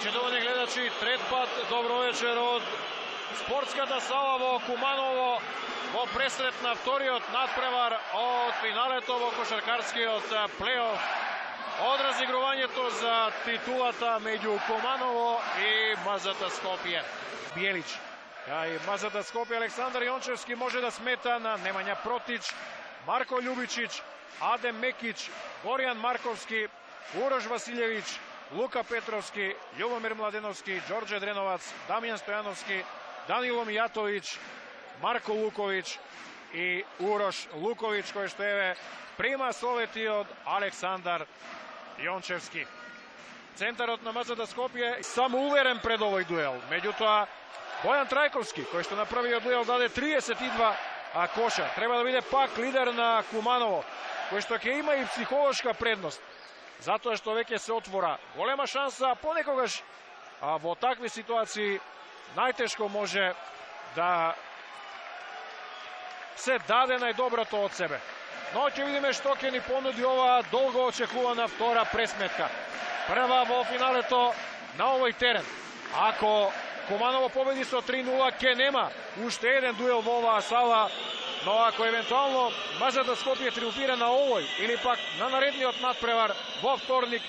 Почитувани гледачи, трет пат добро вечер од спортската сала во Куманово во пресрет на вториот надпревар од финалето во кошаркарскиот плейоф од разигрувањето за титулата меѓу Куманово и МЗТ Скопје. Биелич кај МЗТ Скопје Александар Јончевски може да смета на Немања Протич, Марко Љубичич, Адем Мекич, Горијан Марковски, Урош Василјевиќ, Лука Петровски, Љубомир Младеновски, Ѓорđе Дреновац, Дамјан Стојановски, Данило Мијатовиќ, Марко Луковиќ и Урош Луковиќ, кој што еве прима совети од Александар Јончевски. Центарот на МЗТ Скопје самоуверен пред овој дуел. Меѓутоа, Бојан Трајковски, кој што на првиот дуел даде 32 коша, треба да биде пак лидер на Куманово, кој што ќе има и психолошка предност, затоа што веќе се отвора голема шанса, понекогаш во такви ситуации најтешко може да се даде најдоброто од себе. Но ќе видиме што ќе ни понуди ова долго очекувана втора пресметка. Прва во финалето на овој терен. Ако Куманово победи со 3-0, ќе нема уште еден дуел во оваа сала, но ако евентуално МЗТ Скопје триумфира на овој или пак на наредниот надпревар во вторник,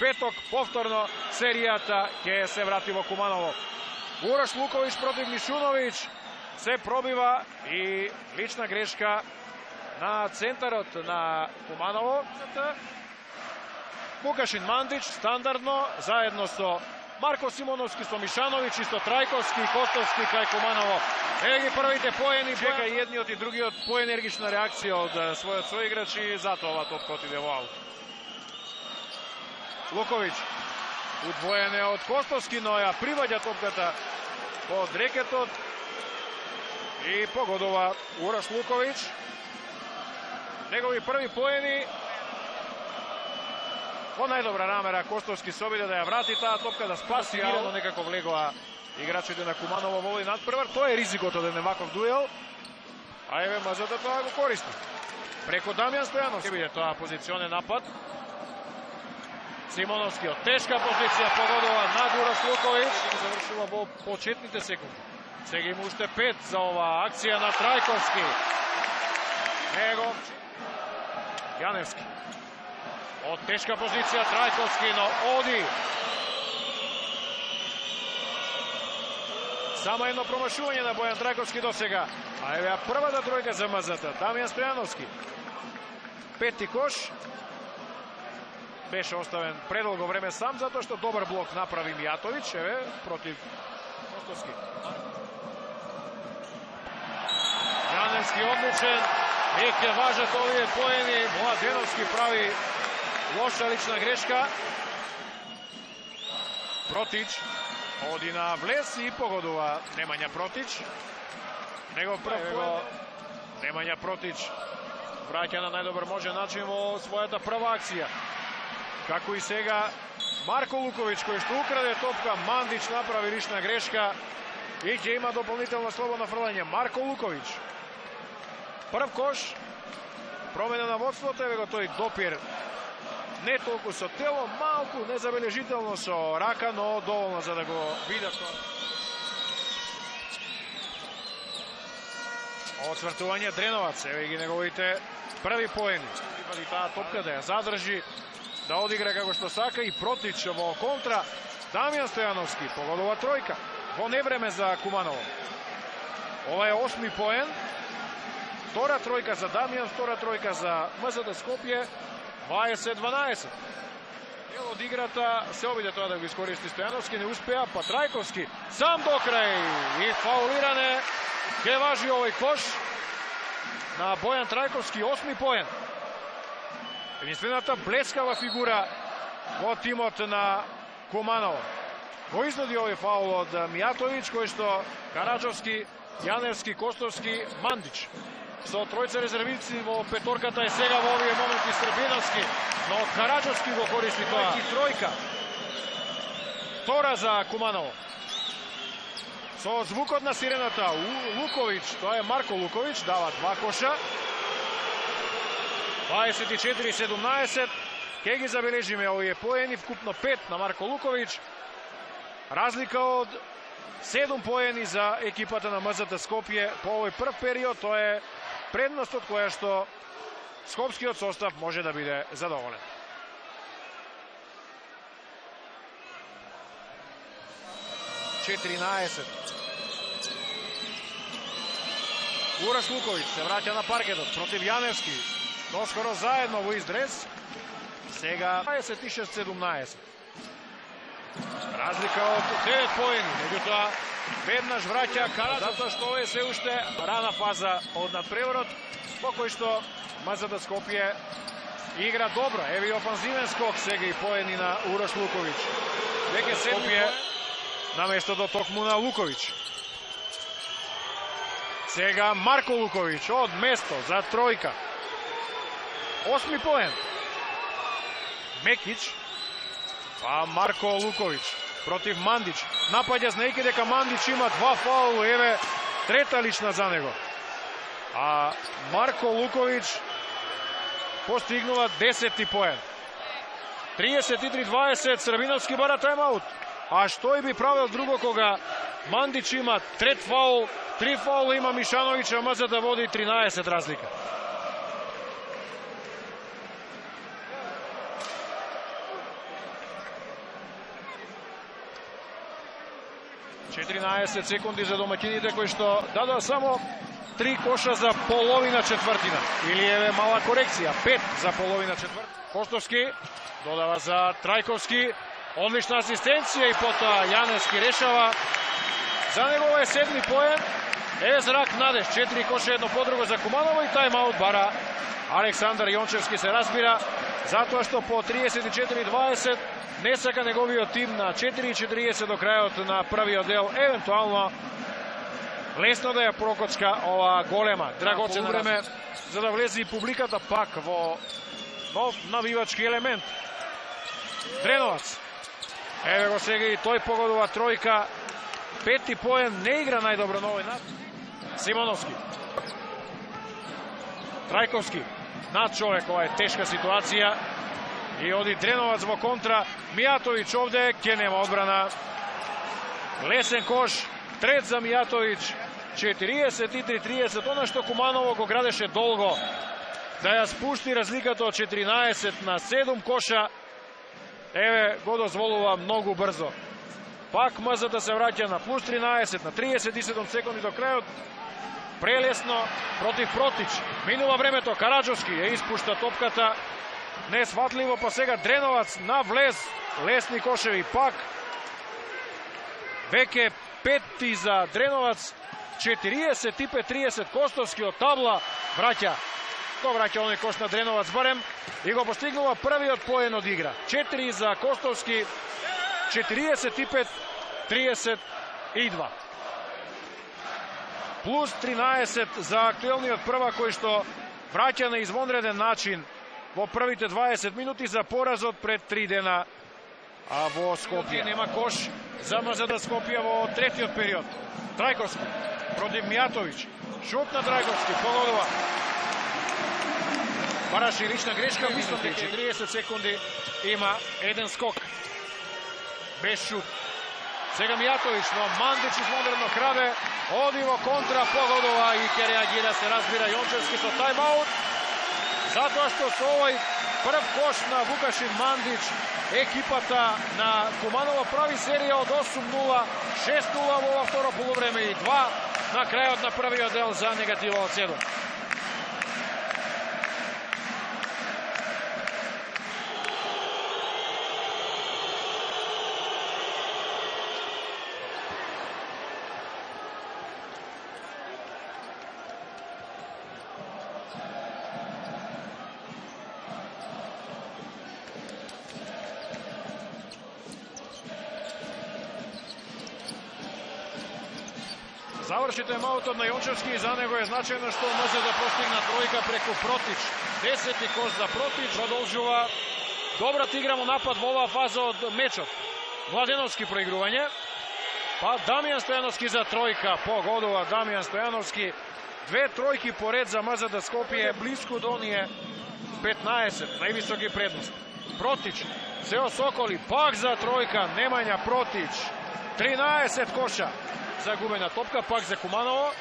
петок, повторно серијата ќе се врати во Куманово. Урош Луковиќ против Мишуновиќ се пробива и лична грешка на центарот на Куманово. Вукашин Мандич стандардно заедно со Марко Симоновски, со Мишановиќ и со Трајковски и Костовски кај Куманово. Еве ги првите поени, чека и едниот и другиот поенергична реакција од својот соиграч и затоа ова топка отиде во аут. Луковиќ удвоен е од Костовски, но ја приваѓа топката под рекетот и погодува Урош Луковиќ. Негови први поени. Во најдобра намера Костовски се обиде да ја врати таа топка, да спаси, но некако влегоа играчите на Куманово во овој надпревар. Тоа е ризикот од еден ваков дуел. А еве МЗТ тоа го користи. Преку Дамјан Стојановски биде тоа позиционен напад. Симоновски од тешка позиција погодува на Урош Луковиќ и завршува во почетните секунди. Сега има уште 5 за оваа акција на Трајковски. Него Јаневски. Од тешка позиција Трајковски, но оди. Само едно промашување на Бојан Трајковски до сега. А еве првата тројка за МЗТ. Дамјан Стојановски. Пети кош. Беше оставен предолго време сам, затоа што добар блок направи Мијатовиќ, еве, против Костовски. Јаневски одличен. Веќе важат овие поени. Младеновски прави лоша лична грешка. Протич оди на влез и погодува Немања Протич. Негов прв поен. Немања Протич враќа на најдобар можен начин во својата прва акција. Како и сега Марко Луковиќ, кој што украде топка, Мандич направи лична грешка и ќе има дополнително слободно фрлање. Марко Луковиќ. Прв кош, промена на водството, еве го тој допир. Не толку со тело, малку незабележително со рака, но доволно за да го видат. Отсвртување Дреновац, еве ги неговите први поени. Припади таа топка да ја задржи, да одигра како што сака и Протич во контра. Дамјан Стојановски погодува тројка. Во невреме за Куманово. Ова е 8ми поен. Втора тројка за Дамјан, втора тројка за МЗТ Скопје. 20-12. Дел од играта се обиде тоа да го искористи Стојановски, не успеа, па Трајковски сам до крај и фаулиране. Ке важи овој кош на Бојан Трајковски, 8ми поен. Единствената блескава фигура во тимот на Куманово. Го изнуди овој фаул од Мијатовиќ, кој што Караџовски, Јаневски, Костовски, Мандич. Со тројца резервисти во петорката е сега во овие моменти Србиновски, но Караџовски го користи тоа. Тројка. Втора за Куманово. Со звукот на сирената Луковиќ, тоа е Марко Луковиќ, дава 2 коша. 24-17. Ке ги забележиме овие поени, вкупно 5 на Марко Луковиќ. Разлика од 7 поени за екипата на МЗД Скопје по овој прв период, тоа е предност од која што скопскиот состав може да биде задоволен. Ураш Луковиć се враќа на паркетот против Јаневски. Доскоро заедно во издрес. Сега 26-17. Разлика од 9 поени, меѓутоа веднаш враќа Караджов, затоа што ова е се уште рана фаза од надпреворот, по кој што МЗД Скопје игра добро. Еви офанзивен скок сега и поени на Ураш Луковиć. Веќе Скопје на местото токму на Луковиć. Сега Марко Луковиć од место за тројка. 8 поен. Мекиć, па Марко Луковиć против Мандиć. Напаѓа знаејќи дека Мандиć има 2 фаула, еве трета лична за него. А Марко Луковиć постигнува 10 поен. 33-20, Србиновски бара тајмаут. А што и би правил друго кога Мандиć има трет фаул, 3 фаула има Мишановиć, а МЗД да води 13 разлика. ...14 секунди за домаќините кои што дадоа само 3 коша за половина четвртина. Или еве мала корекција, 5 за половина четвртина. Костовски додава за Трајковски. Одлична асистенција и потоа Јаневски решава. За него е 7 поен. Е зрак надеж. 4 коша едно по друго за Куманово и тајмаут бара Александар Јончевски, се разбира, затоа што по 34-20 не сака неговиот тим на 4:40 до крајот на првиот дел, евентуално лесно да ја прокоцка ова голема драгоцено време за да влезе и публиката пак во нов навивачки елемент. Дреновац. Еве го сега и тој погодува тројка. 5 поен, не игра најдобро на овој над. Симоновски. Трајковски. Над човек, ова е тешка ситуација. И оди Дреновац во контра. Мијатовиć овде, ке нема одбрана. Лесен кош, трет за Мијатовиć. 43-30, она што Куманово го градеше долго. Да ја спушти разликата од 14 на 7 коша. Еве, го дозволува многу брзо. Пак МЗД да се враќа на плюс 13, на 37 секунди до крајот. Прелесно против Протич. Минува времето, Караджовски ја испушта топката. Несватливо, па сега Дреновац на влез. Лесни кошеви пак. Веќе 5 за Дреновац. 45-30, Костовски од табла враќа. Го враќа оној кош на Дреновац барем и го постигнува првиот поен од игра. 4 за Костовски, 45-32. Плюс 13 за актуелниот прва кој што враќа на извонреден начин во првите 20 минути за поразот пред 3 дена во Скопје. Нема кош за МЗД Скопје во третиот период. Трајковски против Мијатовиć. Шут на Трајковски, погодува. Бараше лична грешка, мислам дека 30 секунди има еден скок. Без шут. Сега Мијатовиć, но Мандиć извонредно краде, оди во контра, погодува и ке реагира, се разбира, Јончевски со тајмаут. Затоа што со овој прв кош на Вукашин Мандиć, екипата на Куманово прави серија од 8-0, 6-0 во второ полувреме и 2 на крајот на првиот дел за негатива од 7. Заврши тајмаутот на Јончевски и за него е значајно што може да постигна тројка преку Протич. 10 кош за Протич, продолжува добрата игра во напад во оваа фаза од мечот. Младеновски проигрување, па Дамјан Стојановски за тројка, погодува Дамјан Стојановски. 2 тројки поред за МЗД Скопје, блиску до оние 15, највисоки предност. Протич се осоколи, пак за тројка, Немања Протич. 13 коша загубена топка, пак за Куманово.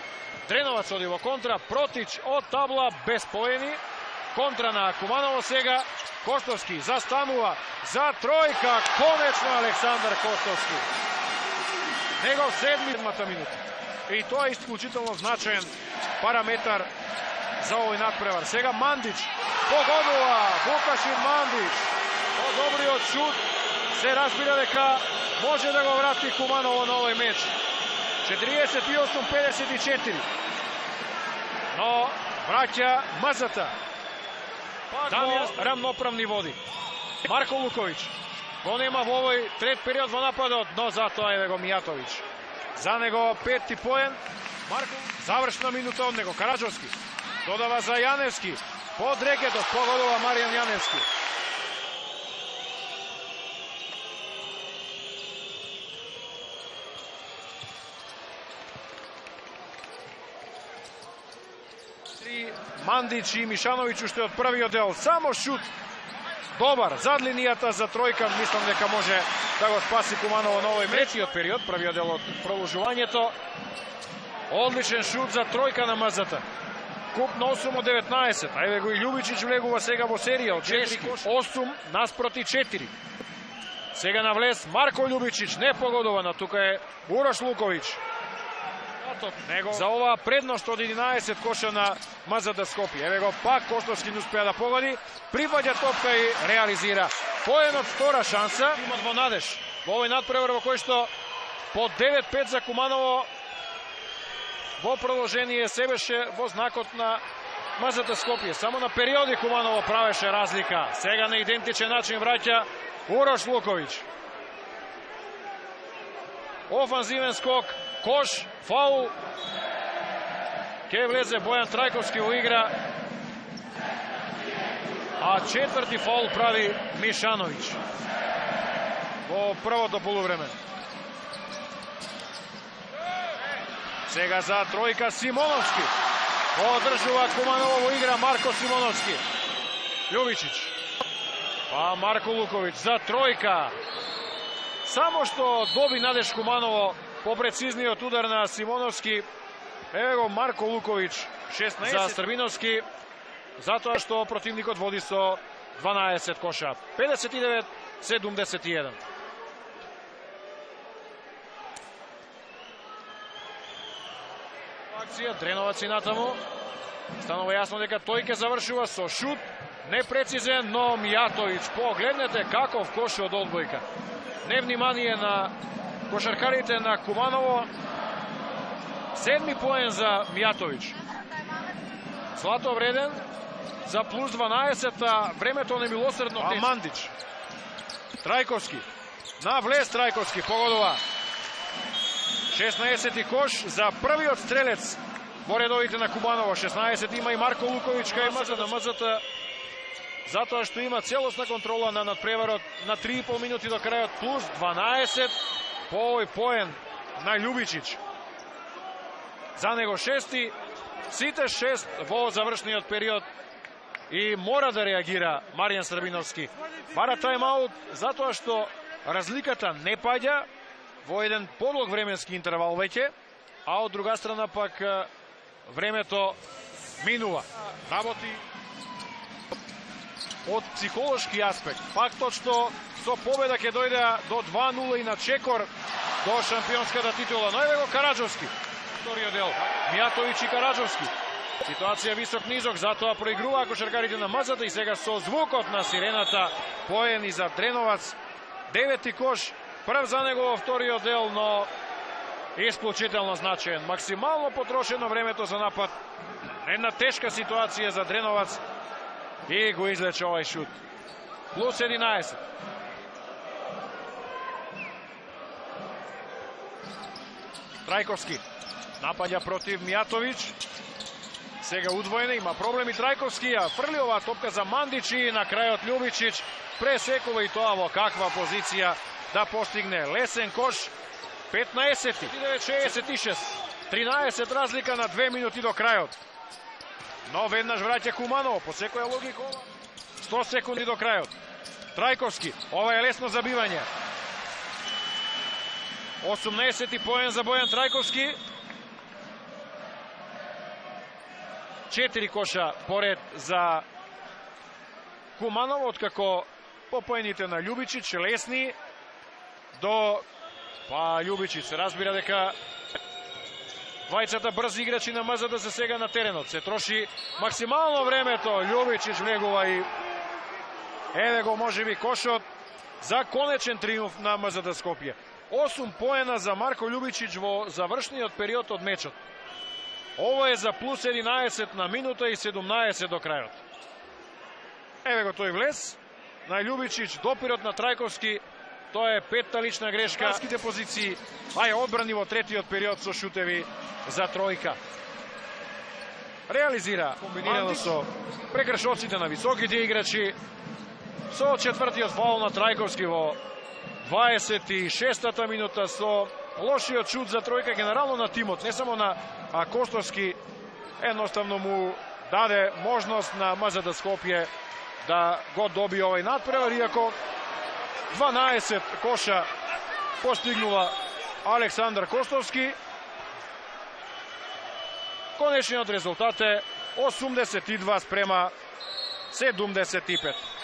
Дреновац оди во контра, Протич од табла без поени. Контра на Куманово сега. Коштовски застанува за тројка. Конечно Александар Коштовски. Негов седмата минута. И тоа е исклучително значаен параметар за овој надпревар. Сега Мандич погодува. Вукашин Мандич. По добриот шут се разбира дека може да го врати Куманово на овој меч. 48-54. Но враќа Мазата. Дамјан рамноправни води. Марко Луковиќ го нема во овој трет период во нападот, но затоа е го Мијатовиќ. За него пети поен. Марко завршна минута од него. Караджовски додава за Јаневски. Под рекетот погодува Маријан Јаневски. Мандич и Мишановиќ уште од првиот дел. Само шут добар зад линијата за тројка. Мислам дека може да го спаси Куманово на овој третиот период, првиот дел од продолжувањето. Одличен шут за тројка на Мазата. Куп на 8 од 19. Ајде го и Љубичич влегува сега во серија од 8 наспроти 4. Сега на влез Марко Љубичич не погодува, но тука е Урош Луковиќ. За оваа предност од 11 коша на Мазата Скопје. Еве го пак Коштовски не успеа да погоди. Прифаќа топка и реализира. Поен од втора шанса. Имат во надеж во овој надпревар во кој што по 9-5 за Куманово во продолжение се беше во знакот на Мазата Скопје. Само на периоди Куманово правеше разлика. Сега на идентичен начин враќа Урош Луковиќ. Офанзивен скок, кош, фаул. Ке влезе Бојан Трајковски во игра. А четврти фаул прави Мишановиќ во првото полувреме. Сега за тројка Симоновски. Одржува Куманово во игра Марко Симоновски. Љубичич. Па Марко Луковиќ за тројка. Само што доби надеж Куманово по прецизниот удар на Симоновски. Еве го Марко Луковиќ 16 за Србиновски, затоа што противникот води со 12 коша. 59-71. Акција Дреновац и натаму. Станува јасно дека тој ќе завршува со шут, непрецизен, но Мијатовиќ. Погледнете каков кош од одбојка. Невнимание на кошаркарите на Куманово. 7 поен за Мијатовиќ. Злато вреден за плюс 12, а времето немилосредно тече. Мандич. Трајковски. На влез Трајковски погодува. 16 кош за првиот стрелец во редовите на Куманово. 16 има и Марко Луковиќ кај Мазата. Затоа што има целосна контрола на надпреварот на 3,5 минути до крајот, плюс 12 по овој поен на Љубичич. За него 6, сите 6 во завршниот период и мора да реагира Маријан Србиновски. Бара тајм-аут затоа што разликата не паѓа во еден подлог временски интервал веќе, а од друга страна пак времето минува. Работи од психолошки аспект. Фактот што со победа ќе дојде до 2-0 и на чекор до шампионската титула. Но еве го Караджовски. Вториот дел. Мијатовиќ и Караджовски. Ситуација висок-низок, затоа проигруваа кошаркарите на Мазата и сега со звукот на сирената поен и за Дреновац. 9 кош, прв за него во вториот дел, но исклучително значаен. Максимално потрошено времето за напад. Една тешка ситуација за Дреновац и го излече овај шут. Плюс 11. Трајковски напаѓа против Мијатовиќ. Сега удвоена, има проблеми Трајковски, а фрли оваа топка за Мандич и на крајот Љубичич пресекува и тоа во каква позиција да постигне лесен кош. 15-66. 13 разлика на 2 минути до крајот. Но веднаш враќа Куманово, по секоја логика 100 секунди до крајот. Трајковски, ова е лесно забивање. 18. поен за Бојан Трајковски. 4 коша поред за Куманово, откако по поените на Љубичич лесни до Љубичич се разбира дека двајцата брзи играчи на МЗД за сега на теренот. Се троши максимално времето. Љубичич влегува и еве го можеби кошот за конечен триумф на МЗД Скопје. 8 поена за Марко Љубичич во завршниот период од мечот. Ово е за плюс 11 на минута и 17 до крајот. Еве го тој влез на Љубичич, допирот на Трајковски. Тоа е петта лична грешка. Карските позиции, ја одбрани во третиот период со шутеви за тројка. Реализира комбинирано со прекршоците на високите играчи. Со четвртиот фаул на Трајковски во 26-та минута, со лошиот шут за тројка генерално на тимот, не само на Костовски, едноставно му даде можност на МЗД Скопје да го добие овај надпревар, иако 12 коша постигнува Александар Костовски. Конечниот резултат е 82 спрема 75.